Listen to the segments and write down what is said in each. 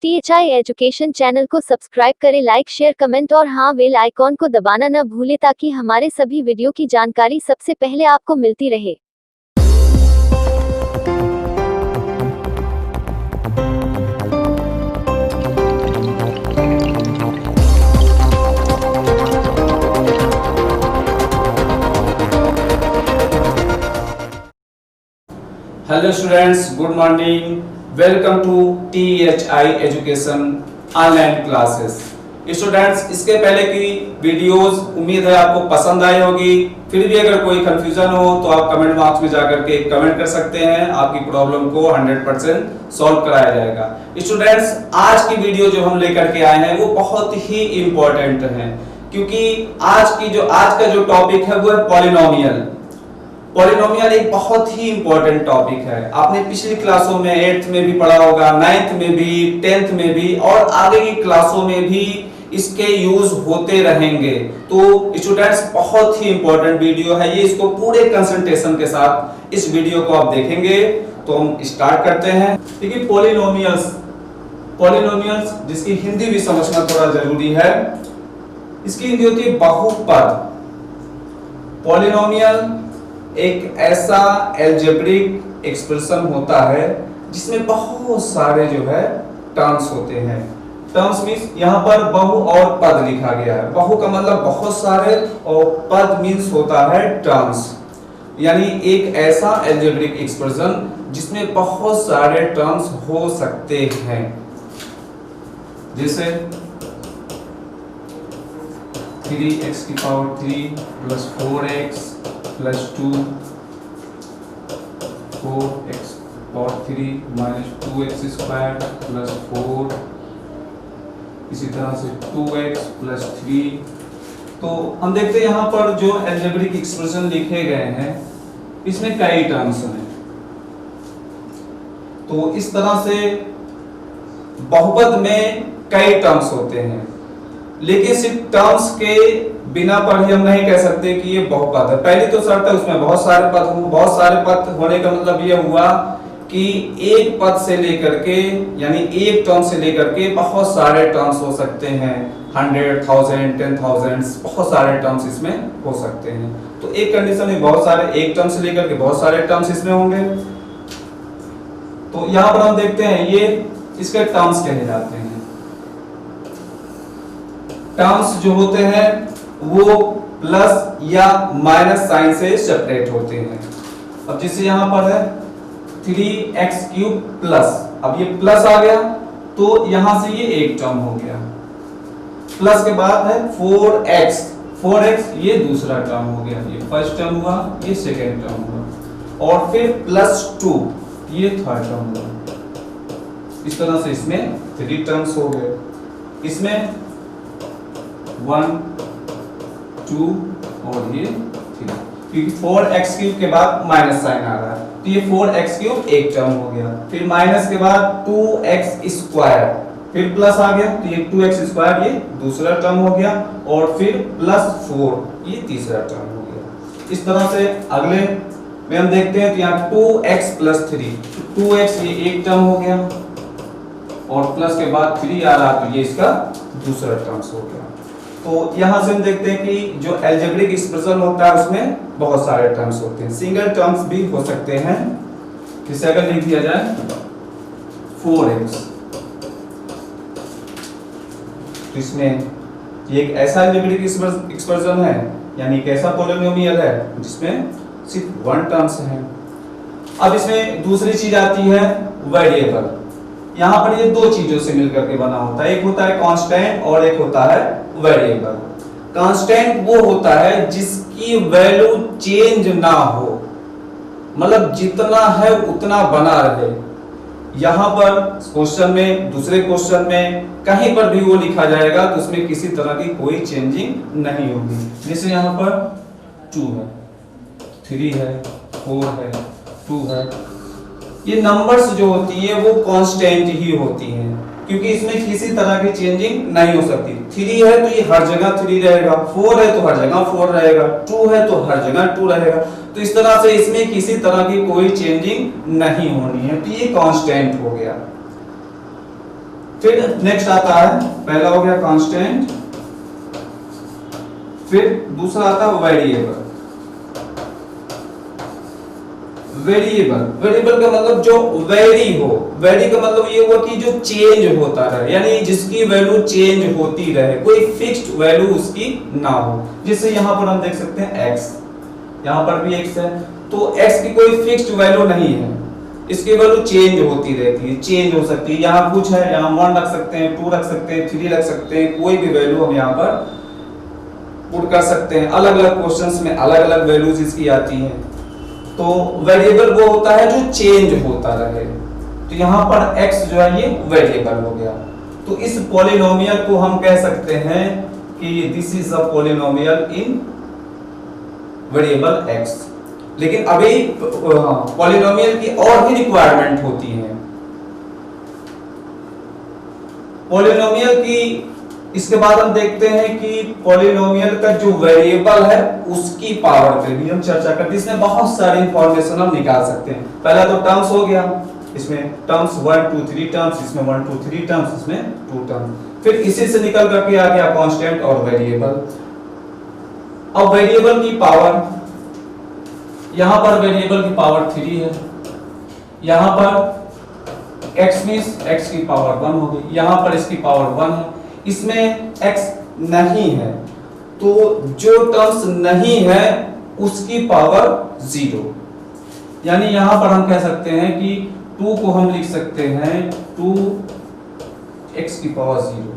THI education channel को subscribe करें, like share comment और हाँ बेल आइकॉन को दबाना न भूलें ताकि हमारे सभी वीडियो की जानकारी सबसे पहले आपको मिलती रहे। Hello students, good morning. Welcome to THI education online classes. Students, इसके पहले की वीडियोस उम्मीद है आपको पसंद आई होगी। फिर भी अगर कोई कंफ्यूजन हो तो आप कमेंट बॉक्स में जाकर के कमेंट कर सकते हैं। आपकी प्रॉब्लम को 100% सॉल्व कराया जाएगा। स्टूडेंट्स, आज की वीडियो जो हम लेकर के आए हैं वो बहुत ही इंपॉर्टेंट है, क्योंकि आज का जो टॉपिक है वो है पॉलिनोमियल। पॉलिनोमियल एक बहुत ही इंपॉर्टेंट टॉपिक है। आपने पिछली क्लासों में 8th में भी पढ़ा होगा, 9th में भी, 10th में भी और आगे की क्लासों में भी इसके यूज होते रहेंगे। तो स्टूडेंट्स, बहुत ही इंपॉर्टेंट वीडियो है ये। इसको पूरे कंसंट्रेशन के साथ इस वीडियो को आप देखेंगे। तो हम स्टार्ट करते हैं। देखिए, पॉलिनोमियल्स जिसकी हिंदी भी समझना थोड़ा जरूरी है। इसकी हिंदी होती है बहुपद। पॉलिनोमियल एक ऐसा एल्जेब्रिक एक्सप्रेशन होता है जिसमें बहुत सारे जो है टर्म्स होते हैं। टर्म्स मींस यहाँ पर बहु और पद लिखा गया है। बहु का मतलब बहुत सारे और पद मींस होता है टर्म्स, यानी एक ऐसा एल्जेब्रिक एक्सप्रेशन जिसमें बहुत सारे टर्म्स हो सकते हैं। जैसे 3x की power 3 plus 4x plus 2 4x power 3 minus 2x square plus 4, इसी तरह से 2x प्लस 3। तो हम देखते हैं यहाँ पर जो एल्जेब्रिक एक्सप्रेशन लिखे गए हैं इसमें कई टर्म्स हैं। तो इस तरह से बहुपद में कई टर्म्स होते हैं, लेकिन सिर्फ टर्म्स के बिना पर ही हम नहीं कह सकते कि ये बहुपद है। पहली तो शर्त है उसमें बहुत सारे पद हों। बहुत सारे पद होने का मतलब ये हुआ कि एक पद से लेकर के, यानी एक टर्म से लेकर के बहुत सारे टर्म्स हो सकते हैं। 100, 1000, 10,000 बहुत सारे टर्म्स इसमें हो सकते हैं। तो एक कंडीशन में बहुत सारे, एक टर्म से लेकर के बहुत सारे टर्म्स इसमें होंगे। तो यहाँ पर हम देखते हैं ये इसके टर्म्स कहे जाते हैं। टर्म्स जो होते हैं वो प्लस या माइनस साइन से सेपरेट होते हैं। अब जैसे यहां पर है 3x क्यूब प्लस, अब ये प्लस आ गया तो यहां से ये एक टर्म हो गया। प्लस के बाद है 4x ये दूसरा टर्म हो गया। ये फर्स्ट टर्म हुआ, ये सेकेंड टर्म हुआ, और फिर प्लस 2 ये थर्ड टर्म हुआ। इस तरह से इसमें 3 टर्म्स हो गए। इसमें 1 2 और ये 3, क्योंकि 4x क्यूब के बाद माइनस साइन आ रहा है तो ये 4x क्यूब एक टर्म हो गया। फिर माइनस के बाद 2x स्क्वायर, फिर प्लस आ गया तो ये 2x स्क्वायर ये दूसरा टर्म हो गया, और फिर प्लस 4 ये तीसरा टर्म हो गया। इस तरह से अगले में हम देखते हैं तो यहाँ 2x प्लस 3, 2x ये एक टर्म हो गया, और प्लस के बाद 3 आ रहा तो ये इसका दूसरा टर्म्स हो गया। तो यहां से हम देखते हैं कि जो एल्जेब्रिक एक्सप्रेशन होता है उसमें बहुत सारे टर्म्स होते हैं। सिंगल टर्म्स भी हो सकते हैं। जैसे अगर लिख दिया जाए 4x, तो इसमें ये एक ऐसा एल्जेब्रिक एक्सप्रेशन है, यानी एक ऐसा पॉलिनोमियल है जिसमें सिर्फ 1 टर्म्स है। अब इसमें दूसरी चीज आती है वेरिएबल। यहाँ पर ये दो चीजों से मिलकर के बना होता है। एक होता है कांस्टेंट और एक होता है वेरिएबल। कांस्टेंट वो होता है जिसकी वैल्यू चेंज ना हो, मतलब जितना है उतना बना रहे। यहाँ पर क्वेश्चन में, दूसरे क्वेश्चन में कहीं पर भी वो लिखा जाएगा तो उसमें किसी तरह की कोई चेंजिंग नहीं होगी। जैसे यहाँ पर 2 है, 3 है, 4 है, 2 है, ये नंबर्स जो होती है वो कांस्टेंट ही होती हैं, क्योंकि इसमें किसी तरह की चेंजिंग नहीं हो सकती। 3 है तो ये हर जगह 3 रहेगा, 4 है तो हर जगह 4 रहेगा, 2 है तो हर जगह 2 रहेगा। तो इस तरह से इसमें किसी तरह की कोई चेंजिंग नहीं होनी है, तो ये कांस्टेंट हो गया। फिर नेक्स्ट आता है, पहला हो गया कांस्टेंट, फिर दूसरा आता है वेरिएबल। वेरिएबल का मतलब जो वेरी हो, वेरी का मतलब ये हुआ कि जो चेंज होता रहे, यानी जिसकी वैल्यू चेंज होती रहे, कोई फिक्स्ड वैल्यू उसकी ना हो। जैसे यहाँ पर हम देख सकते हैं x, यहाँ पर भी x है, तो x की कोई फिक्स्ड वैल्यू नहीं है, इसकी वैल्यू चेंज होती रहती है, चेंज हो सकती है। यहाँ कुछ है, यहाँ 1 रख सकते हैं, 2 रख सकते हैं, 3 रख सकते हैं, कोई भी वैल्यू हम यहाँ पर पुट कर सकते हैं। अलग अलग क्वेश्चंस में अलग अलग वैल्यूज इसकी आती हैं। तो वेरिएबल वो होता है जो चेंज होता रहे, तो यहाँ पर x जो है ये वेरिएबल हो गया। तो इस पॉलिनोमियल को हम कह सकते हैं कि this is a polynomial in variable x। लेकिन अभी पॉलिनोमियल की और भी रिक्वायरमेंट होती है। पॉलिनोमियल की इसके बाद हम देखते हैं कि पॉलिनोमियल का जो वेरिएबल है उसकी पावर पे भी हम चर्चा करते हैं। इसमें बहुत सारी इंफॉर्मेशन हम निकाल सकते हैं। पहला तो टर्म्स हो गया, इसमें टर्म्स 1 2 3 टर्म्स, इसमें 1 2 3 टर्म्स, इसमें 2 टर्म्स। फिर इसी से निकल करके आ गया कांस्टेंट और वेरिएबल। अब वेरिएबल की पावर, यहां पर वेरिएबल की पावर 3 है, यहां पर x मींस x की पावर 1 हो गई, यहां पर इसकी पावर 1 है, इसमें x नहीं है, तो जो टर्म्स नहीं है उसकी पावर 0। यानी यहां पर हम कह सकते हैं कि 2 को हम लिख सकते हैं 2x की पावर 0,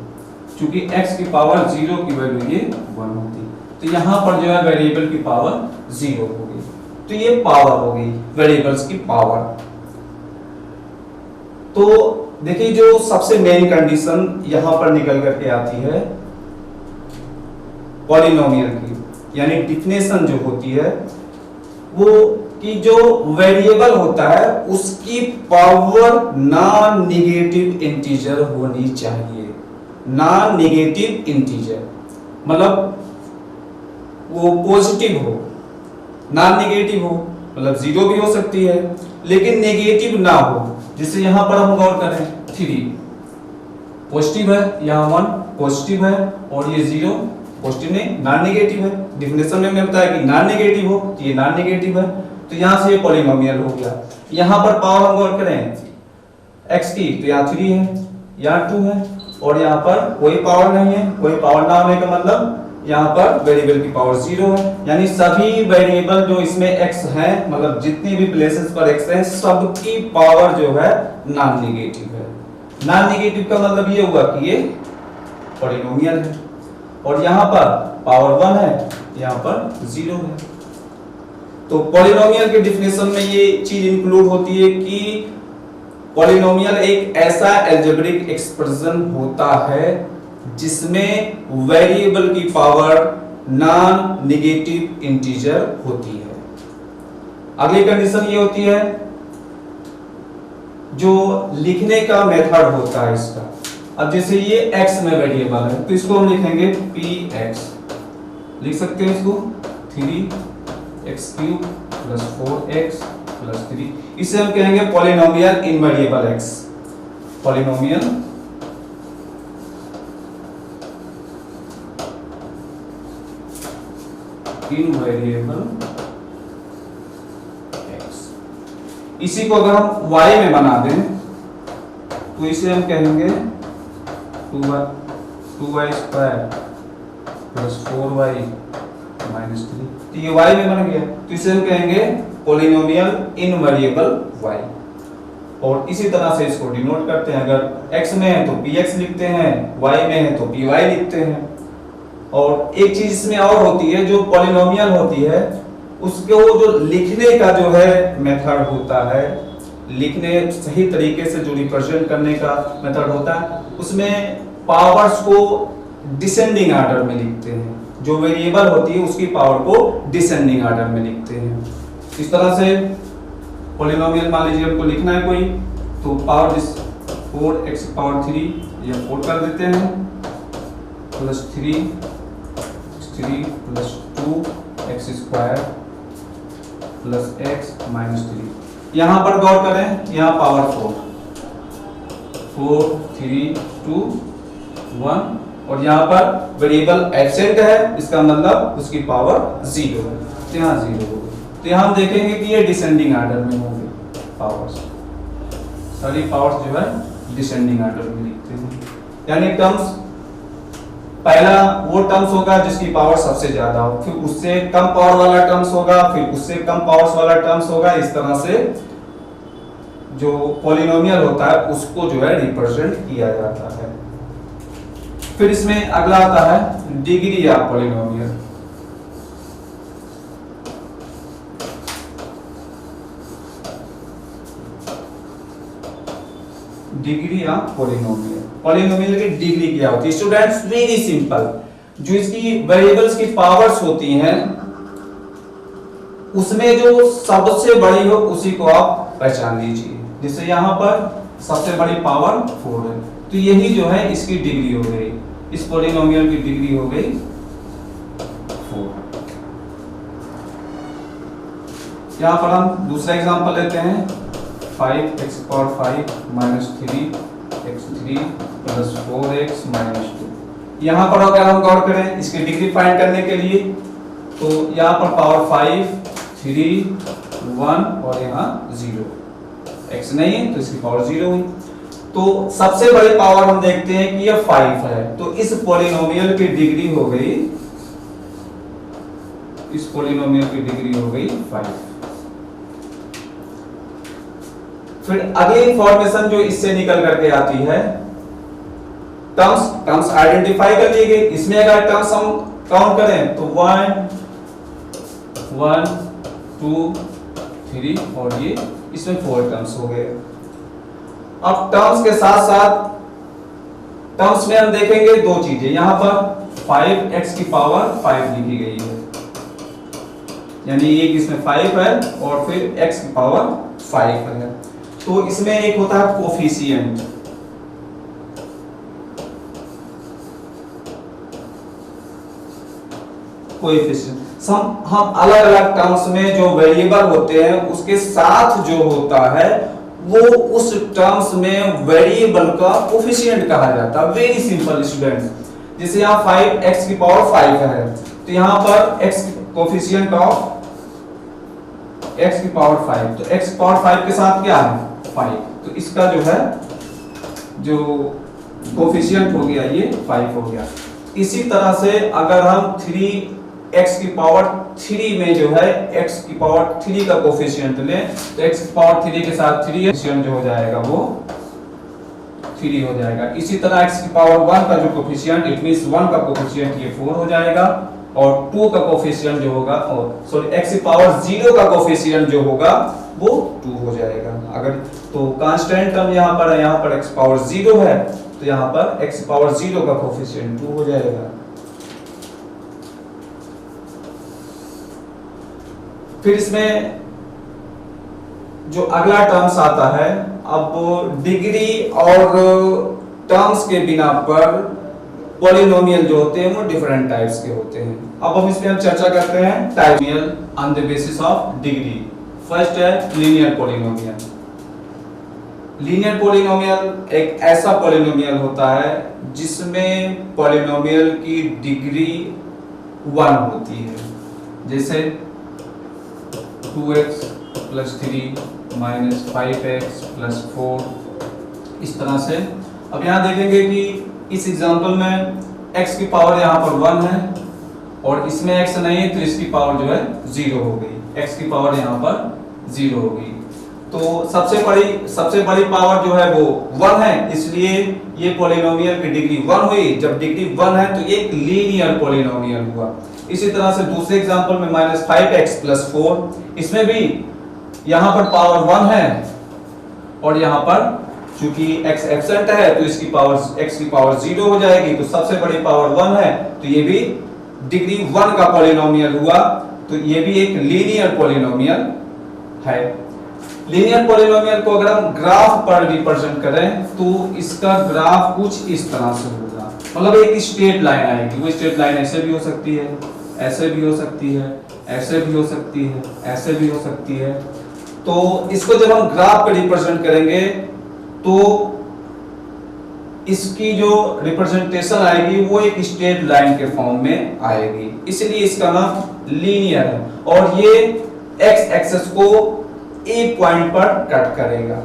क्योंकि x की पावर 0 की वैल्यू ये 1 होती, तो यहां पर जो है वेरिएबल की पावर 0 हो गई। तो ये पावर हो गई वेरिएबल्स की पावर। तो देखिए जो सबसे मेन कंडीशन यहां पर निकल करके आती है पॉलिनोमियल की, यानी डिफिनेशन जो होती है वो कि जो वेरिएबल होता है उसकी पावर नॉन नेगेटिव इंटीजर होनी चाहिए। नॉन नेगेटिव इंटीजर मतलब वो पॉजिटिव हो, नॉन नेगेटिव हो मतलब 0 भी हो सकती है, लेकिन नेगेटिव ना हो। जिससे यहां पर हम गौर करें 3 पॉजिटिव है, यहाँ 1 पॉजिटिव है और ये 0 पॉजिटिव नहीं, नॉन नेगेटिव है। डिफिनेशन में हमने बताया कि नॉन नेगेटिव हो, तो ये नॉन नेगेटिव है, तो यहां से ये पॉलिनोमियल हो गया। यहां पर पावर हम गौर करें x की, तो यहाँ 3 है, यहाँ 2 है और यहाँ पर कोई पावर नहीं है। कोई पावर ना होने का मतलब यहाँ पर वेरिएबल की पावर 0 है, यानी सभी वेरिएबल जो इसमें x है, मतलब जितनी भी प्लेसेस पर x है, सबकी पावर जो है नॉन नेगेटिव है। नॉन नेगेटिव का मतलब ये हुआ कि ये पॉलिनोमियल है, और यहाँ पर पावर 1 है, यहाँ पर 0 है। तो पॉलिनोमियल के डिफिनेशन में ये चीज इंक्लूड होती है कि पॉलिनोमियल एक ऐसा अलजेब्रिक एक्सप्रेशन होता है जिसमें वेरिएबल की पावर नॉन नेगेटिव इंटीजर होती है। अगली कंडीशन ये होती है जो लिखने का मेथड होता है इसका। अब जैसे ये x में वेरिएबल है तो इसको हम लिखेंगे px, लिख सकते हैं इसको 3x³ + 4x + 3। इसे हम कहेंगे पॉलिनोमियल इन वेरिएबल x। पॉलिनोमियल इन वेरिएबल x। इसी को अगर हम y में बना दें तो इसे हम कहेंगे 2y² + 4y - 3। तो ये y में बन गया, तो इसे हम कहेंगे पॉलिनोमियल इन वेरिएबल y। और इसी तरह से इसको डिनोट करते हैं। अगर x में है तो px लिखते हैं, y में है तो py लिखते हैं। और एक चीज इसमें और होती है, जो पॉलिनोमियल होती है उसको जो लिखने का जो है मेथड होता है, लिखने सही तरीके से जो रिप्रेजेंट करने का मेथड होता है, उसमें पावर्स को डिसेंडिंग ऑर्डर में लिखते हैं। जो वेरिएबल होती है उसकी पावर को डिसेंडिंग ऑर्डर में लिखते हैं। इस तरह से पॉलिनोमियल मान लीजिए हमको लिखना है कोई, तो पावर 4x³ या 4 कर देते हैं +3 + 2x² + x - 3। यहां पर गौर करें, यहां पावर 4, 4 3 2 1 और यहाँ पर वेरिएबल एब्सेंट है, इसका मतलब उसकी पावर 0 है, तो यहाँ 0 होगी। तो यहाँ हम देखेंगे कि ये डिसेंडिंग ऑर्डर में होंगे पावर्स, सारी पावर्स जो है डिसेंडिंग ऑर्डर में लिखते हैं। यानी टर्म्स, पहला वो टर्म्स होगा जिसकी पावर सबसे ज्यादा हो, फिर उससे कम पावर वाला टर्म्स होगा, फिर उससे कम पावर्स वाला टर्म्स होगा। इस तरह से जो पॉलिनोमियल होता है उसको जो है रिप्रेजेंट किया जाता है। फिर इसमें अगला आता है degree of polynomial. Degree of polynomial, polynomial की डिग्री क्या होती है स्टूडेंट्स? वेरी सिंपल, जो इसकी वेरिएबल्स की पावर्स होती हैं उसमें जो सबसे बड़ी हो उसी को आप पहचान लीजिए। जैसे यहाँ पर सबसे बड़ी पावर 4 है, तो यही जो है इसकी डिग्री हो गई, इस पॉलिनोमियल की डिग्री हो गई 4। यहाँ पर हम दूसरा एग्जांपल लेते हैं 5x power 5 minus 3x3 plus 4x minus 2। यहाँ पर अगर हम गौर करें इसकी डिग्री फाइंड करने के लिए, तो यहाँ पर पावर 5 3 1 और यहाँ 0, x नहीं है तो इसकी पावर 0 हुई। तो सबसे बड़ी पावर हम देखते हैं कि यह 5 है, तो इस पॉलिनोमियल की डिग्री हो गई, इस पॉलिनोमियल की डिग्री हो गई 5। फिर अगली इंफॉर्मेशन जो इससे निकल करके आती है, टर्म्स आइडेंटिफाई कर ली गई। इसमें अगर टर्म्स हम काउंट करें तो 1 1 2 3 और ये इसमें 4 टर्म्स हो गए। अब टर्म्स के साथ साथ टर्म्स में हम देखेंगे दो चीजें, यहां पर 5x की पावर 5 लिखी गई है, यानी एक इसमें 5 है और फिर x की पावर 5 है। तो इसमें एक होता है कोफिशिएंट, कोएफिशिएंट। हम अलग अलग टर्म्स में जो वेरिएबल होते हैं उसके साथ जो होता है वो उस टर्म्स में वेरिएबल का कोफिशिएंट कहा जाता है। वेरी सिंपल स्टूडेंट्स, जैसे यहाँ 5x की पावर 5 है, तो यहाँ पर x कोफिशिएंट ऑफ x की पावर 5, तो x की पावर 5 के साथ क्या है 5, तो इसका जो है जो कोफिशिएंट हो गया ये 5 हो गया। इसी तरह से अगर हम 3x की पावर 3 में जो है x की पावर 3 का कोफिशिएंट लें, तो x की पावर 3 के साथ 3 कोफिशिएंट जो हो जाएगा वो 3 हो जाएगा। इसी तरह x की पावर 1 का जो कोफिशिएंट, इट मींस 1 का कोफिशिएंट ये 4 हो जाएगा, और 2 का कोफिशिएंट जो होगा, और सॉरी x की पावर 0 का कोफिशिएंट जो होगा वो 2 हो जाएगा। अगर तो कांस्टेंट टर्म यहाँ पर है, यहाँ पर x पावर 0 है, तो यहाँ पर x पावर 0 का कोफिशिएंट 2 हो जाएगा। फिर इसमें जो अगला टर्म्स आता है, अब डिग्री और टर्म्स के बिना पर पॉलिनोमियल जो होते हैं वो डिफरेंट टाइप्स के होते हैं। अब हम इसमें चर्चा करते हैं typical on the basis of degree. First है लीनियर पॉलिनोमियल। लीनियर पॉलिनोमियल एक ऐसा पॉलिनोमियल होता है जिसमें पॉलिनोमियल की डिग्री 1 होती है, जैसे 2x plus 3 minus 5x plus 4, इस तरह से। अब यहाँ देखेंगे कि इस एग्जांपल में x की पावर यहाँ पर 1 है और इसमें x नहीं है, तो इसकी पावर जो है 0 हो गई, x की पावर यहाँ पर 0 हो गई। तो सबसे बड़ी पावर जो है वो 1 है, इसलिए ये पॉलिनोमियल की डिग्री 1 हुई। जब डिग्री 1 है तो एक लीनियर पॉलिनोमियल हुआ। इसी तरह से दूसरे एग्जांपल में माइनस 5x प्लस 4, इसमें भी यहाँ पर पावर 1 है और यहाँ पर चूंकि x एब्सेंट है तो इसकी पावर x की पावर 0 हो जाएगी, तो सबसे बड़ी पावर 1 है, तो ये भी डिग्री 1 का पॉलिनोमियल हुआ। तो ये भी एक लीनियर पॉलिनोमियल है। लीनियर पॉलिनोमियल को अगर हम ग्राफ पर रिप्रेजेंट करें तो इसका ग्राफ कुछ इस तरह से होगा, मतलब एक स्ट्रेट लाइन आएगी। वो स्ट्रेट लाइन ऐसे भी हो सकती है, ऐसे भी हो सकती है, ऐसे भी हो सकती है, ऐसे भी हो सकती है। तो इसको जब हम ग्राफ पर रिप्रेजेंट करेंगे तो इसकी जो रिप्रेजेंटेशन आएगी वो एक स्ट्रेट लाइन के फॉर्म में आएगी, इसलिए इसका नाम लीनियर है। और ये एक्स एक्सिस को एक पॉइंट पर कट करेगा,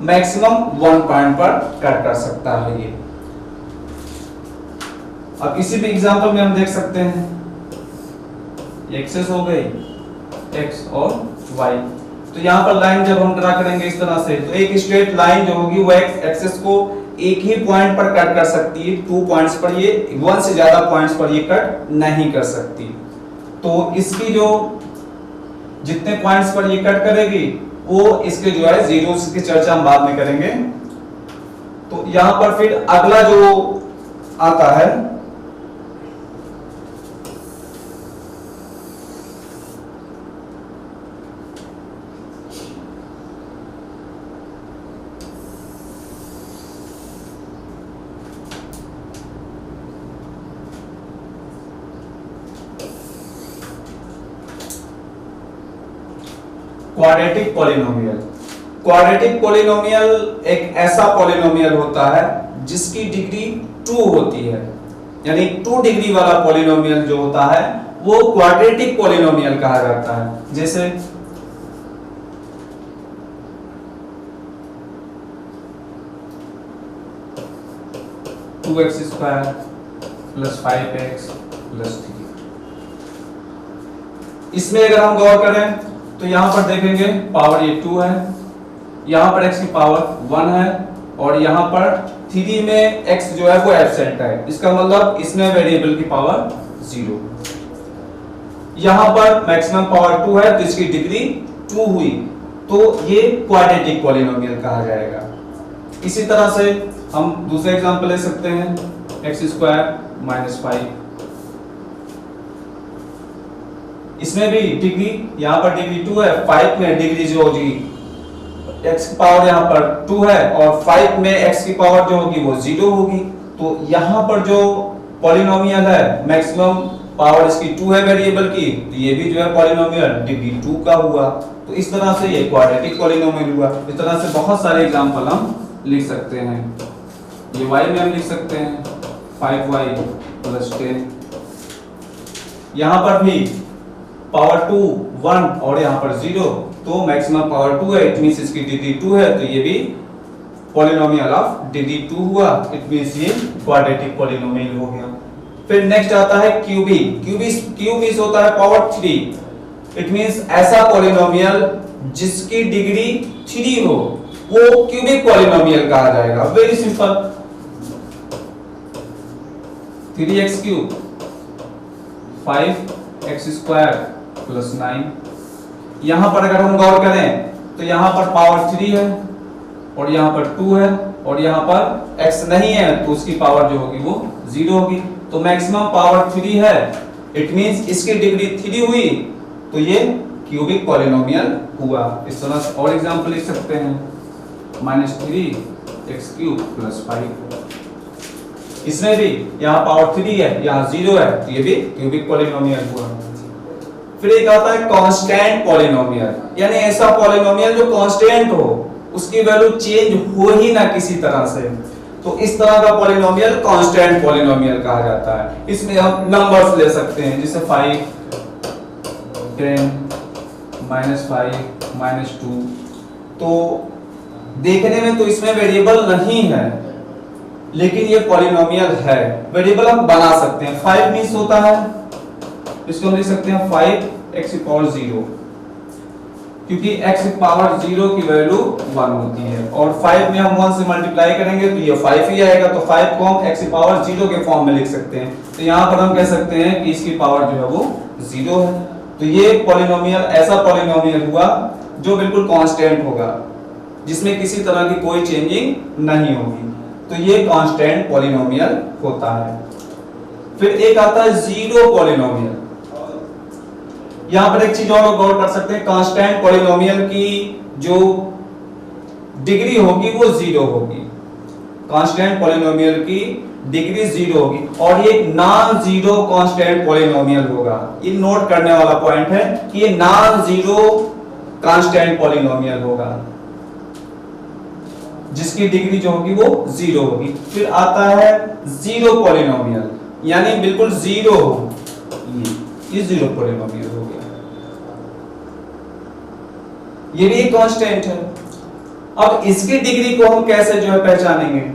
मैक्सिमम 1 पॉइंट पर कट कर सकता है ये। अब किसी भी एग्जांपल में हम देख सकते हैं, एक्सेस हो गई एक्स और वाई, तो यहाँ पर लाइन जब हम ड्रा करेंगे इस तरह से, तो एक स्ट्रेट लाइन जो होगी वो एक्स एक्सिस को एक ही पॉइंट पर कट कर सकती है, 2 पॉइंट्स पर ये 1 से ज्यादा पॉइंट्स पर ये कट नहीं कर सकती। तो इसकी जो जितने पॉइंट्स पर ये कट करेगी वो इसके जो है जीरोस की चर्चा हम बाद में करेंगे। तो यहां पर फिर अगला जो आता है क्वाड्रेटिक पॉलिनोमियल। क्वाड्रेटिक पॉलिनोमियल एक ऐसा पॉलिनोमियल होता है जिसकी डिग्री 2 होती है, यानी 2 डिग्री वाला पॉलिनोमियल जो होता है वो क्वाड्रेटिक पॉलिनोमियल कहा जाता है। जैसे two x square plus 5x plus 3, इसमें अगर हम गौर करें तो यहां पर देखेंगे पावर ये 2 है, यहां पर x की पावर 1 है और यहां पर 3 में x जो है वो एब्सेंट है, इसका मतलब इसमें वेरिएबल की पावर 0। यहां पर मैक्सिमम पावर 2 है तो इसकी डिग्री 2 हुई, तो ये क्वाड्रेटिक पॉलिनोमियल कहा जाएगा। इसी तरह से हम दूसरा एग्जांपल ले सकते हैं, x स्क्वायर माइनस 5, इसमें भी डिग्री यहाँ पर डिग्री 2 है, 5 में डिग्री जो होगी x की पावर यहाँ पर 2 है और 5 में x की पावर जो होगी वो 0 होगी। तो यहाँ पर जो पॉलिनोमियल है मैक्सिमम पावर इसकी 2 है वेरिएबल की, तो ये भी जो है पॉलिनोमियल डिग्री 2 का हुआ। तो इस तरह से ये क्वाड्रेटिक पॉलिनोमियल हुआ। इस तरह से बहुत सारे एग्जांपल हम लिख सकते हैं। ये y में हम लिख सकते हैं 5y प्लस 10, यहाँ पर भी पावर 2 1 और यहाँ पर 0, तो मैक्सिमम पावर 2 है, इट मींस इसकी डिग्री 2 है, तो ये भी पॉलिनोमियल ऑफ डिग्री 2 हुआ, इट मींस ये क्वाड्रेटिक पॉलिनोमियल हो गया। फिर नेक्स्ट आता है क्यूबिक। क्यूब मींस होता है पावर 3, इट मींस ऐसा पॉलिनोमियल जिसकी डिग्री 3 हो वो क्यूबिक पॉलिनोमियल कहा जाएगा। Very simple, 3x cube 5x square plus 9, यहां पर अगर हम गौर करें तो यहां पर पावर 3 है और यहां पर 2 है और यहां पर x नहीं है तो उसकी पावर जो होगी वो 0 होगी, तो मैक्सिमम पावर 3 है, इट मींस इसकी डिग्री 3 हुई, तो ये क्यूबिक पॉलिनोमियल हुआ। इस तरह से और एग्जांपल लिख सकते हैं, -3x क्यूब प्लस 5, इसमें भी यहाँ पावर 3 है, यहाँ 0 है, तो ये भी क्यूबिक पॉलिनोमियल हुआ। फिर एक आता है कांस्टेंट पॉलिनोमियल, यानी ऐसा पॉलिनोमियल जो कांस्टेंट हो, उसकी वैल्यू चेंज हो ही ना किसी तरह से, तो इस तरह का पॉलिनोमियल कांस्टेंट पॉलिनोमियल कहा जाता है। इसमें हम नंबर्स ले सकते हैं, जैसे 5 10 -5 -2, तो देखने में तो इसमें वेरिएबल नहीं है लेकिन ये पॉलिनोमियल है, वेरिएबल हम बना सकते हैं। 5 मींस होता है, इसको हम लिख सकते हैं 5x की पावर 0, क्योंकि x की पावर 0 की वैल्यू 1 होती है और 5 में हम 1 से मल्टीप्लाई करेंगे तो ये 5 ही आएगा, तो 5 को हम x की पावर 0 के फॉर्म में लिख सकते हैं। तो यहाँ पर हम कह सकते हैं कि इसकी पावर जो है वो 0 है। तो ये पॉलिनोमियल ऐसा पॉलिनोमियल हुआ जो बिल्कुल कांस्टेंट होगा, जिसमें किसी तरह की कोई चेंजिंग नहीं होगी, तो ये कांस्टेंट पॉलिनोमियल होता है। फिर एक आता है जीरो पॉलिनोमियल। यहां पर एक चीज और गौर कर सकते हैं, कांस्टेंट पॉलिनोमियल की जो डिग्री होगी वो 0 होगी, कांस्टेंट पॉलिनोमियल की डिग्री 0 होगी और ये नॉन जीरो कांस्टेंट पॉलिनोमियल होगा। ये नोट करने वाला पॉइंट है कि ये नॉन जीरो कांस्टेंट पॉलिनोमियल होगा। जिसकी डिग्री जो होगी वो 0 होगी। फिर आता है जीरो पॉलिनोमियल, यानी बिल्कुल 0 हो, ये 0 पॉलिनोमियल हो गया, ये भी एक कांस्टेंट है। अब इसकी डिग्री को हम कैसे जो है पहचानेंगे?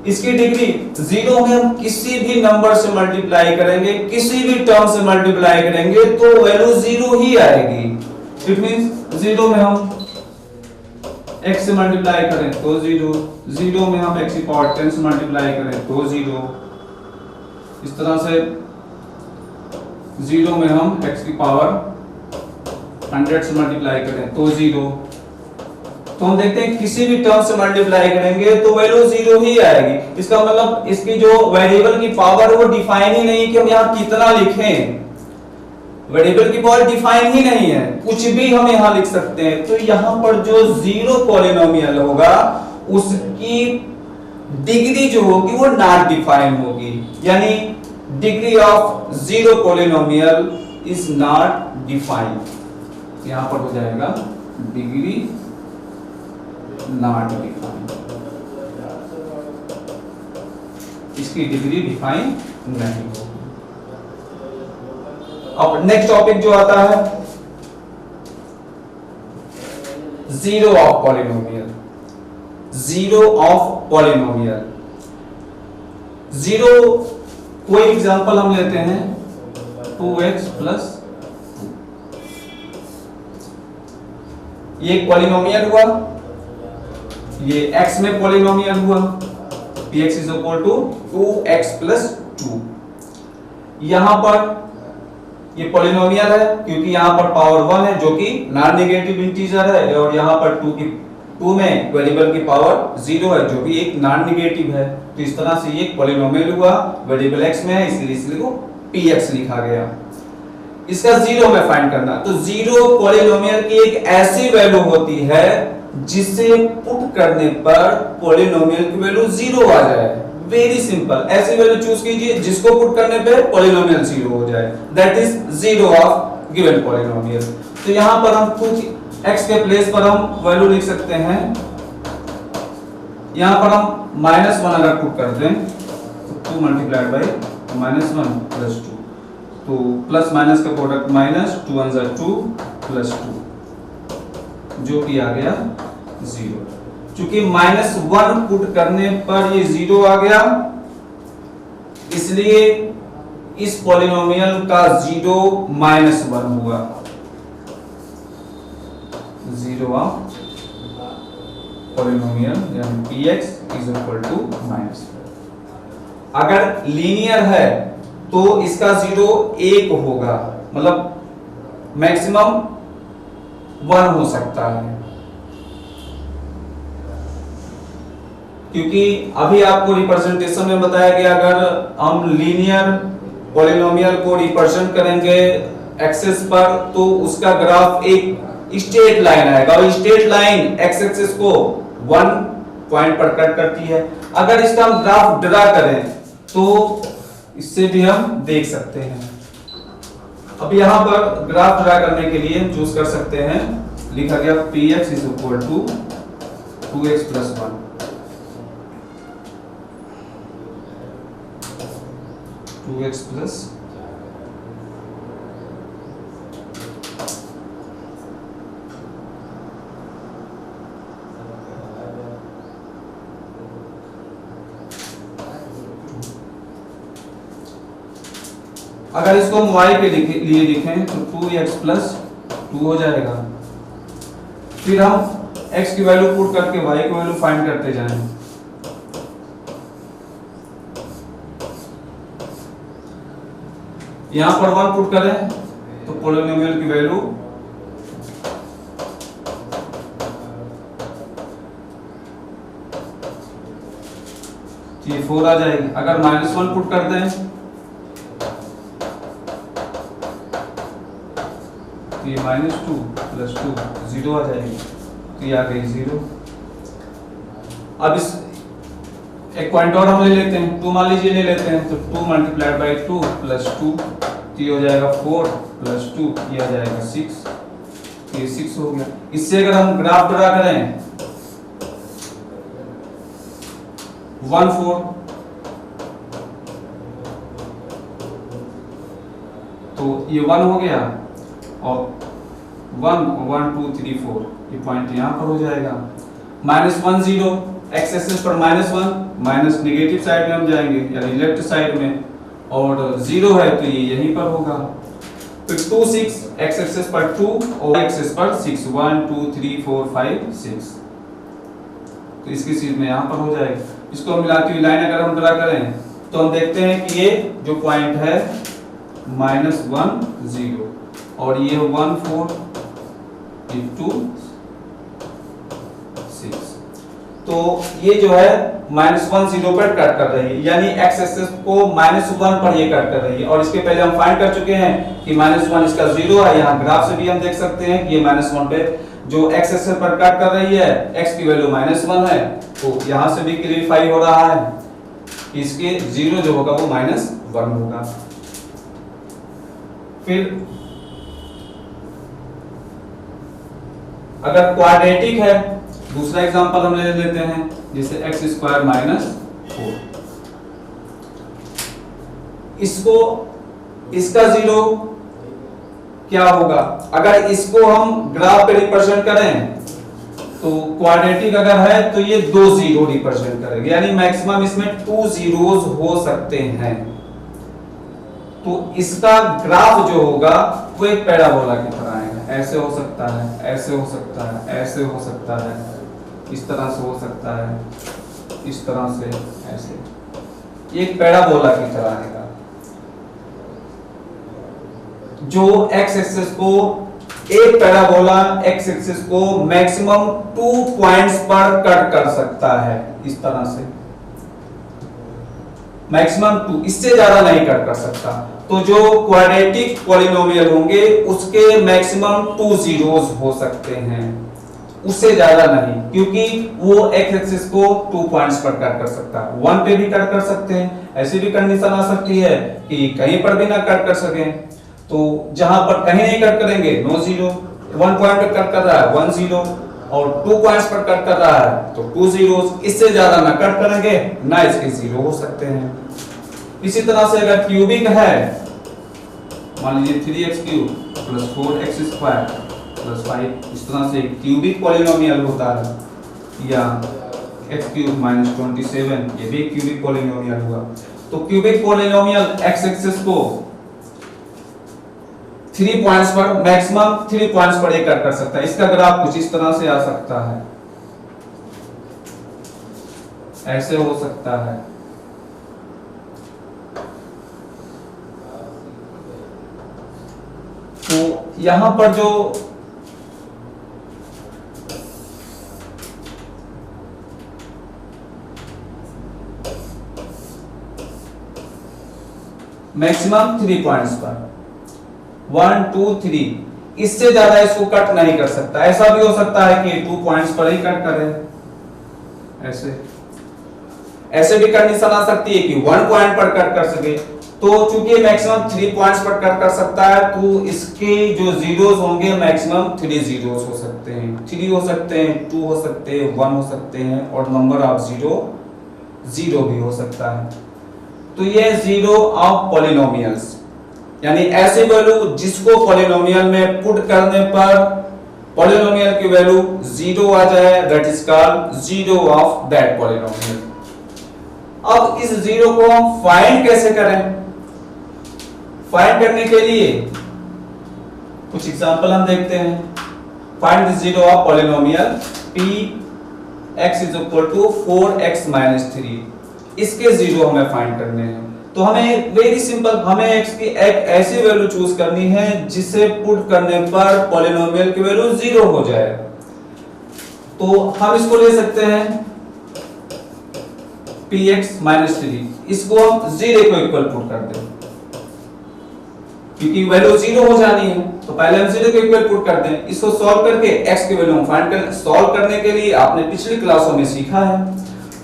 इसकी डिग्री 0 में हम किसी भी नंबर से मल्टीप्लाई करेंगे, किसी भी टर्म से मल्टीप्लाई करेंगे तो वैल्यू 0 ही आएगी। इट मींस 0 में हम x से मल्टीप्लाई करें तो 0, 0 में हम x की पावर 10 से मल्टीप्लाई करें तो 0, इस तरह से 0 में हम x की पावर 100 से मल्टीप्लाई करें तो 0। तो हम देखते हैं किसी भी टर्म से मल्टीप्लाई करेंगे तो वैल्यू 0 ही आएगी। इसका मतलब इसकी जो वेरिएबल की पावर है वो डिफाइन ही नहीं कि हम यहाँ कितना लिखें, वेरिएबल की पावर डिफाइन ही नहीं है, कुछ भी हम यहाँ लिख सकते हैं। तो यहाँ पर जो 0 पॉलिनोमियल होगा उसकी डिग्री जो होगी वो नॉट डिफाइन होगी, यानी degree of 0 polynomial is not defined. यहाँ पर हो जाएगा डिग्री नॉट डिफाइंड, इसकी डिग्री डिफाइन नहीं होगी। अब नेक्स्ट टॉपिक जो आता है zero of polynomial. Zero of polynomial, zero कोई एग्जांपल हम लेते हैं 2x प्लस 2, ये एक पॉलिनोमियल हुआ, ये x में पॉलिनोमियल हुआ, px is equal to 2x plus 2। यहां पर ये पॉलिनोमियल है क्योंकि यहां पर पावर 1 है जो कि नॉन नेगेटिव इंटीजर है, और यहां पर 2 में वेरिएबल की पावर 0 है जो कि एक नॉन नेगेटिव है। तो इस तरह से ये एक पॉलिनोमियल हुआ, वेरिएबल x में है इसलिए इसको px लिखा गया। इसका 0 में फाइंड करना, तो 0 पॉलिनोमियल की एक ऐसी वैल्यू होती है जिसे पुट करने पर पॉलिनोमियल की वैल्यू 0 आ जाए। वेरी सिंपल, ऐसी वैल्यू चूज कीजिए जिसको पुट करने पे पॉलिनोमियल 0 हो जाए, that is 0 of given polynomial. तो यहां पर हम कुछ x के प्लेस पर हम वैल्यू लिख सकते हैं, यहां पर हम -1 अगर पुट कर दें तो 2 मल्टीप्लाइड बाय -1 प्लस 2, तो प्लस माइनस का प्रोडक्ट माइनस, 2 1 जा 2 प्लस 2 जो कि आ गया 0। चूंकि -1 पुट करने पर ये 0 आ गया, इसलिए इस पॉलिनोमियल का 0 -1 हुआ, 0 ऑफ पॉलिनोमियल यानी px इज इक्वल टू -1। अगर लीनियर है तो इसका 0 1 होगा, मतलब मैक्सिमम 1 हो सकता है, क्योंकि अभी आपको रिप्रेजेंटेशन में बताया गया अगर हम लीनियर पॉलिनोमियल को रिप्रेजेंट करेंगे एक्सेस पर तो उसका ग्राफ एक स्ट्रेट लाइन आएगा, और स्ट्रेट लाइन एक्स एक्सिस को 1 पॉइंट पर कट करती है। अगर इसका हम ग्राफ ड्रा करें तो इससे भी हम देख सकते हैं। अब यहां पर ग्राफ ड्रा करने के लिए चूज कर सकते हैं, लिखा गया px is equal to 2x plus 1, 2x plus अगर इसको हम y के लिए लिखें तो 2x प्लस 2 हो जाएगा। फिर हम x की वैल्यू पुट करके y की वैल्यू फाइंड करते जाएं। यहां पर 1 पुट करें तो पॉलिनोमियल की वैल्यू ये 4 आ जाएगी। अगर -1 पुट कर दें तो ये -2 प्लस 2 0 आ जाएगी, तो ये आ गई 0। अब इस एक पॉइंट और हम ले लेते हैं, 2 मान लीजिए ले लेते हैं, तो 2 मल्टीप्लाइड बाई 2 प्लस 2, तो ये हो जाएगा 4 प्लस 2, ये आ जाएगा 6, तो ये 6 हो गया। इससे अगर हम ग्राफ ड्रा करें 1 4, तो ये 1 हो गया और 1 1 2 3 4, ये पॉइंट यहाँ पर हो जाएगा। -1 0, एक्स एक्सिस पर -1, माइनस नेगेटिव साइड में हम जाएंगे यानी लेफ्ट साइड में, और 0 है तो ये यहीं पर होगा। फिर 2 6, एक्स एक्सिस पर 2 और एक्सिस पर 6, 1 2 3 4 5 6, तो इसकी चीज में यहाँ पर हो जाएगी। इसको मिलाती हुई लाइन अगर हम ड्रा करें तो हम देखते हैं कि ये जो पॉइंट है -1 0 और ये 1 4 2 6, तो ये जो है -1 0 पर कट कर रही है, यानी एक्स एक्सिस को -1 पर ये कट कर रही है। और इसके पहले हम फाइंड कर चुके हैं कि -1 इसका 0 है। यहाँ ग्राफ से भी हम देख सकते हैं कि ये -1 पे जो एक्स एक्सिस पर कट कर रही है, एक्स की वैल्यू -1 है, तो यहाँ से भी क्लियरिफाई हो रहा है कि इसके 0 जो होगा वो -1 होगा। फिर अगर क्वाड्रेटिक है, दूसरा एग्जांपल हम ले लेते हैं, जैसे x² -4, इसका 0 क्या होगा? अगर इसको हम ग्राफ पे रिप्रेजेंट करें तो क्वाड्रेटिक अगर है तो ये 2 0 रिप्रेजेंट करेंगे, यानी मैक्सिमम इसमें 2 जीरोस हो सकते हैं। तो इसका ग्राफ जो होगा वो एक पैराबोला की तरह आएगा, ऐसे हो सकता है, ऐसे हो सकता है, ऐसे हो सकता है, इस तरह से हो सकता है, इस तरह से, ऐसे एक पैराबोला की तरह आएगा जो एक्स एक्सिस को, एक पैराबोला एक्स एक्सिस को मैक्सिमम 2 पॉइंट्स पर कट कर सकता है, इस तरह से मैक्सिमम 2, इससे ज्यादा नहीं कट कर सकता। तो जो क्वाड्रेटिक पॉलिनोमियल होंगे उसके मैक्सिमम 2 जीरोस हो सकते हैं, उससे ज्यादा नहीं, क्योंकि वो एक्स एक्सिस को 2 पॉइंट्स पर कट कर सकता है। 1 पे भी कट कर सकते हैं, ऐसी भी कंडीशन आ सकती है कि कहीं पर भी ना कट कर सकें, तो जहां पर कहीं नहीं कट करेंगे नो जीरो, 1 पॉइंट पर कट कर रहा है 1 जीरो, और 2 पॉइंट्स पर कट कर रहा है तो 2 जीरोस, इससे ज्यादा ना कट करेंगे ना इसके 0 हो सकते हैं। इसी तरह से अगर क्यूबिक है, मान लीजिए 3x³ + 4x² + 5, इस तरह से क्यूबिक पॉलिनोमियल होता है, या x³ - 27, ये भी क्यूबिक पॉलिनोमियल हुआ। तो क्यूबिक पॉलिनोमियल x एक्सिस को 3 पॉइंट्स पर, मैक्सिमम 3 पॉइंट्स पर ये कट कर सकता है। इसका ग्राफ कुछ इस तरह से आ सकता है, ऐसे हो सकता है, तो यहां पर जो मैक्सिमम 3 पॉइंट्स पर 1 2 3, इससे ज्यादा इसको कट नहीं कर सकता। ऐसा भी हो सकता है कि 2 पॉइंट्स पर ही कट करे, ऐसे भी कंडीशन आ सकती है कि 1 पॉइंट पर कट कर सके। तो चूंकि मैक्सिमम 3 पॉइंट्स पर कट कर सकता है, तो इसके जो जीरोस होंगे मैक्सिमम 3 जीरोस हो सकते हैं, 3 हो सकते हैं, 2 हो सकते हैं, 1 हो सकते हैं, और नंबर ऑफ 0 भी हो सकता है। तो ये 0 ऑफ पॉलिनोमियल्स, यानी ऐसे वैल्यू जिसको पॉलिनोमियल में पुट करने पर पॉलिनोमियल की वैल्यू 0 आ जाए, that is called 0 of that polynomial. अब इस 0 को हम फाइंड कैसे करें? फाइंड करने के लिए कुछ एग्जांपल हम देखते हैं। Find the 0 of polynomial p x = 4x - 3, इसके 0 हमें फाइंड करने हैं। तो हमें वेरी सिंपल, हमें x की एक ऐसी वैल्यू चूज करनी है जिसे पुट करने पर पॉलिनोमियल की वैल्यू 0 हो जाए। तो हम इसको ले सकते हैं px - 3, इसको हम 0 को इक्वल पुट कर दें, क्योंकि वैल्यू 0 हो जानी है, तो पहले हम 0 को इक्वल पुट करते हैं। इसको सॉल्व करके x की वैल्यू हम फाइंड कर, सॉल्व करने के लिए आपने पिछली क्लासों में सीखा है,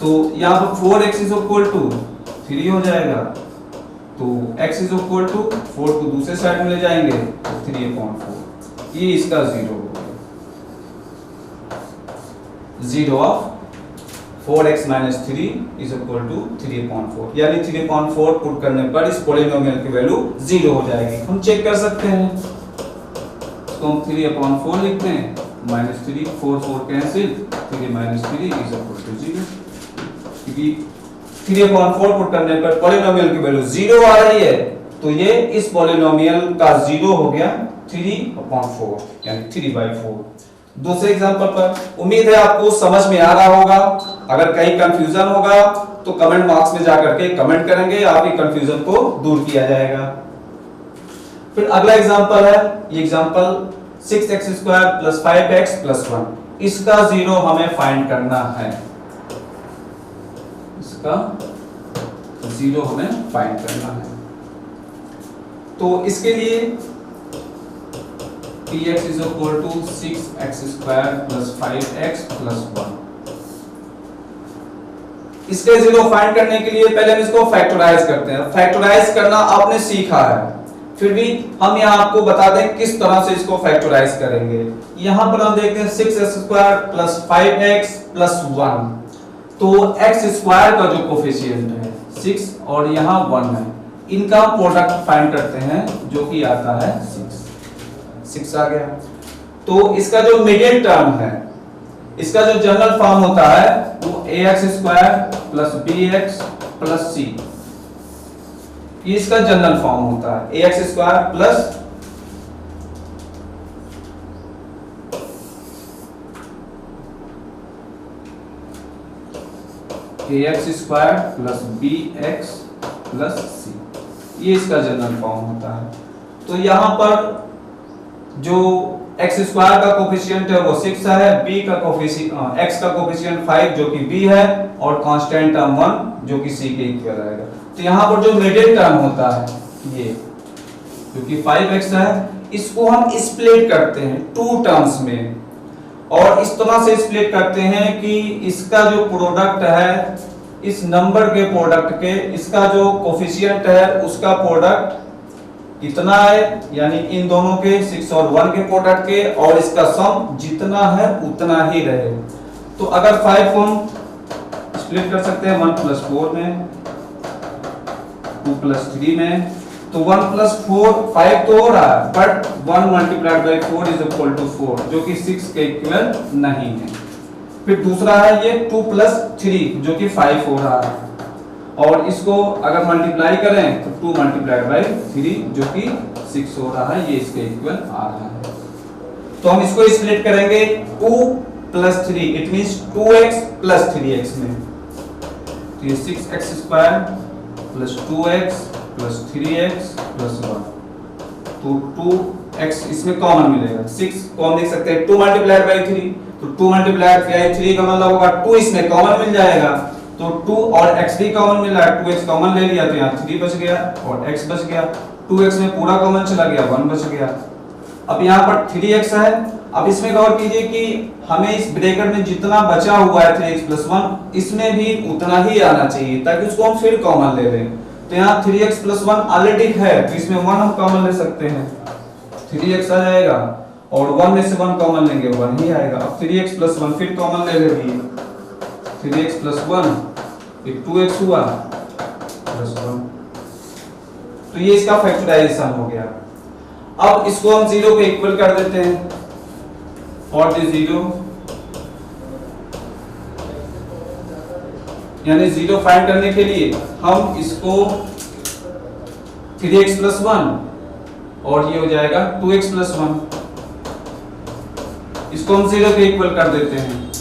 तो यहाँ पर 4x = 3 हो जाएगा, तो x = 4 को दूसरे साइड में ले जाएंगे तो 3/4, ये इसका 0 हो गया, 0 of 4x minus 3 is equal to 3/4, यानी 3/4 पुट करने पर इस पॉलिनोमियल की वैल्यू 0 हो जाएगी। हम चेक कर सकते हैं, तो हम 3/4 लिखते हैं, minus 3, 4 cancel, 3 minus 3 is equal to 0, क्योंकि 3/4 पुट करने पर पॉलिनोमियल की वैल्यू 0 आ रही है, तो ये इस पॉलिनोमियल का 0 हो गया 3/4, यानी 3/4। दूसरे एग्जांपल पर उम्मीद है आपको समझ में आ रहा होगा। अगर कहीं कंफ्यूजन होगा तो कमेंट बॉक्स में जाकर के कमेंट करेंगे, आपकी कंफ्यूजन को दूर किया जाएगा। फिर अगला एग्जांपल है, ये एग्जांपल 6x² + 5x + 1, इसका 0 हमें फाइंड करना है, इसका 0 हमें फाइंड करना है। तो इसके लिए px is equal to 6x² + 5x + 1, इसके 0 फाइंड करने के लिए पहले हम इसको फैक्टराइज करते हैं। फैक्टराइज करना आपने सीखा है, फिर भी हम यहाँ आपको बता दें किस तरह से इसको फैक्टराइज करेंगे। यहाँ पर हम देखते हैं 6x² + 5x + 1, तो x² का जो कोफिशिएंट है 6 और यहाँ 1 है, इनका प्रोडक्ट फाइंड करते हैं, जो कि आता है 6 आ गया। तो इसका जो मिडिल टर्म है, इसका जो जनरल फॉर्म होता है वो ax² + bx + c, ये इसका जनरल फॉर्म होता है। ax² + bx + c, ये इसका जनरल फॉर्म होता है। तो यहां पर जो x² का कोफिशिएंट है वो 6 है, b का कोफिशिएंट x का कोफिशिएंट 5 जो कि b है, और कांस्टेंट टर्म 1 जो कि c के इक्वल आएगा। तो यहाँ पर जो मिडिल टर्म होता है ये जो कि 5x है, इसको हम स्प्लिट करते हैं 2 टर्म्स में, और इस तरह से स्प्लिट करते हैं कि इसका जो प्रोडक्ट है, इस नंबर के प्रोडक्ट के, इसका जो कोफिशिएंट है उसका प्रोडक्ट इतना है, यानी इन दोनों के 6 और 1 के प्रोडक्ट के, और इसका सम जितना है उतना ही रहे। तो अगर 5 को हम स्प्लिट कर सकते हैं 1 + 4 में, 2 + 3 में, तो 1 + 4 5 तो हो रहा है, बट 1 × 4 = 4, जो कि 6 के इक्वल नहीं है। फिर दूसरा है ये 2 + 3 जो कि 5 हो रहा है, और इसको अगर मल्टीप्लाई करें तो 2 × 3 जो कि 6 हो रहा है, ये इसके इक्वल आ रहा है। तो हम इसको स्प्लिट करेंगे 2 + 3, इट मींस 2x + 3x में, तो ये 6x² + 2x + 3x + 1, तो 2x इसमें कॉमन मिलेगा, 6 को हम लिख सकते हैं 2 × 3, तो 2 × 3 का मतलब होगा 2 इसमें कॉमन मिल जाएगा, तो 2 और x भी कॉमन मिल रहा है, 2x कॉमन ले लिया तो यहाँ 3 बच गया और x बच गया, 2x में पूरा कॉमन चला गया, 1 बच गया। अब यहाँ पर 3x है। अब इसमें गौर कीजिए कि हमें इस ब्रैकेट में जितना बचा हुआ है 3x + 1, इसमें भी उतना ही आना चाहिए, ताकि उसको हम फिर कॉमन ले लें। तो यहाँ 3x + 1 ऑलरेडी है, तो इसमें 1 हम कॉमन ले सकते हैं, 3x आ जाएगा, और 1 में से 1 कॉमन लेंगे 1 ही आएगा। अब 3x + 1 फिर कॉमन ले लेंगे, 3x + 1 ये 2x हुआ + 1, तो ये इसका फैक्टराइजेशन हो गया। अब इसको हम 0 के इक्वल कर देते हैं, और द 0, यानी 0 फाइंड करने के लिए हम इसको 3x + 1 और ये हो जाएगा 2x + 1, इसको हम 0 के इक्वल कर देते हैं।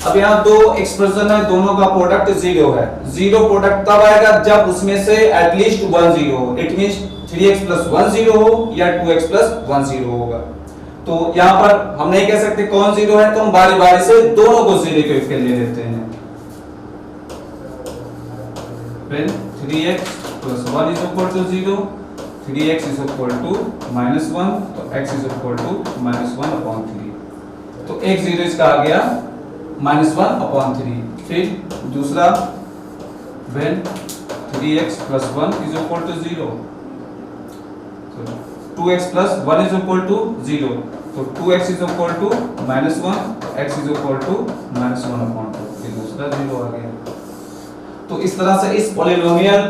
अब यहाँ दो एक्सप्रेशन है, दोनों का प्रोडक्ट 0 है। 0 प्रोडक्ट तब आएगा जब उसमें से एटलीस्ट 1 0 हो, इट मींस 3x + 1 0 हो या 2x + 1 0 होगा। तो यहाँ पर हम नहीं कह सकते कौन 0 है, तो हम बारी बारी से दोनों को 0 के इक्वल ले लेते हैं। फिर 3x + 1 = 0, 3x = -1, तो x = -1/3, तो एक 0 इसका आ गया -1/3। फिर दूसरा when 3x + 1 = 0, तो 2x + 1 = 0, तो 2x = -1, x = -1/2। दूसरा 0 आ गया। तो इस तरह से इस पॉलिनोमियल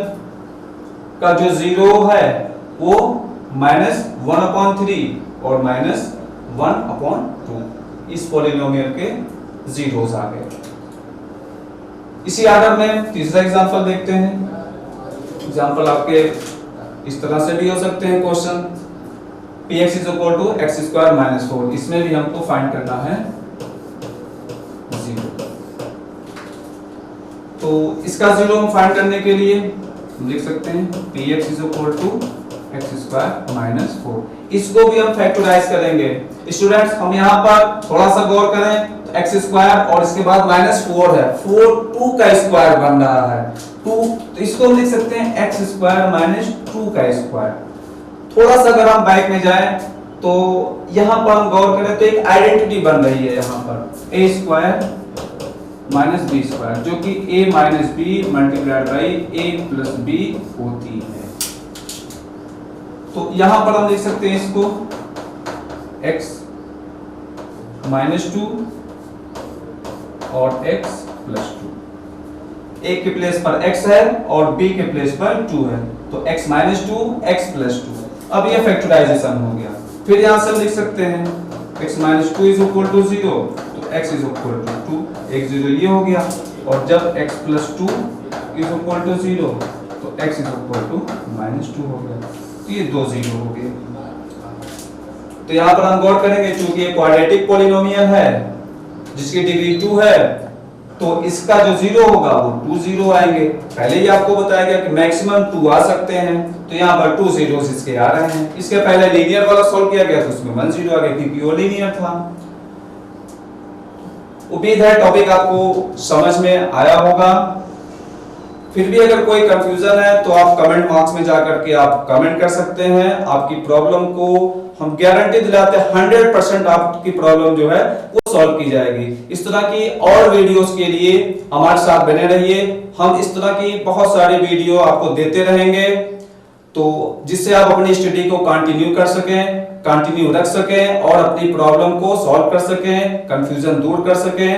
का जो 0 है वो -1/3 और -1/2 इस पॉलिनोमियल के जीरोस आ गए। इसी आर्डर में तीसरा एग्जांपल देखते हैं। एग्जांपल आपके इस तरह से भी हो सकते हैं क्वेश्चन, px = x² - 4, इसमें भी हमको फाइंड करना है 0। तो इसका 0 हम फाइंड करने के लिए हम लिख सकते हैं px = x² - 4। इसको भी हम फैक्टराइज करेंगे। स्टूडेंट्स हम यहाँ पर थोड़ा सा गौर करें तो x² और इसके बाद -4 है, 4 2 का स्क्वायर बन रहा है 2, तो इसको हम लिख सकते हैं x² - 2 का स्क्वायर। थोड़ा सा अगर हम बैक में जाएं तो यहाँ पर हम गौर करें तो एक आइडेंटिटी बन रही है यहाँ पर a² - b², जो कि a - b × a + b होती है। तो यहां पर हम लिख सकते हैं इसको x - 2 और x + 2। a के प्लेस पर x है और b के प्लेस पर 2 है, तो x - 2 x + 2। अब ये फैक्टराइजेशन हो गया। फिर यहां से लिख सकते हैं x - 2 = 0, तो x = 2, एक 0 ये हो गया। और जब x + 2 = 0 तो x = -2 हो गया। तो ये 2 0 हो गए। तो यहां पर हम गौर करेंगे क्योंकि ये क्वाड्रेटिक पॉलिनोमियल है जिसकी डिग्री 2 है, तो इसका जो 0 होगा वो 2 0 आएंगे। पहले ही आपको बताया गया कि मैक्सिमम 2 आ सकते हैं, तो यहाँ पर 2 0s इसके आ रहे हैं। इसके पहले लीनियर वाला सॉल्व किया गया तो उसमें 1 0 आ गया क्योंकि वो लीनियर था। उम्मीद है टॉपिक आपको समझ में आया होगा। फिर भी अगर कोई कंफ्यूजन है तो आप कमेंट बॉक्स में जाकर के आप कमेंट कर सकते हैं। आपकी प्रॉब्लम को हम गारंटी दिलाते हैं 100% आपकी प्रॉब्लम जो है वो सॉल्व की जाएगी। इस तरह की और वीडियोस के लिए हमारे साथ बने रहिए। हम इस तरह की बहुत सारी वीडियो आपको देते रहेंगे, तो जिससे आप अपनी स्टडी को कंटिन्यू कर सकें, कंटिन्यू रख सकें और अपनी प्रॉब्लम को सॉल्व कर सकें, कंफ्यूजन दूर कर सकें।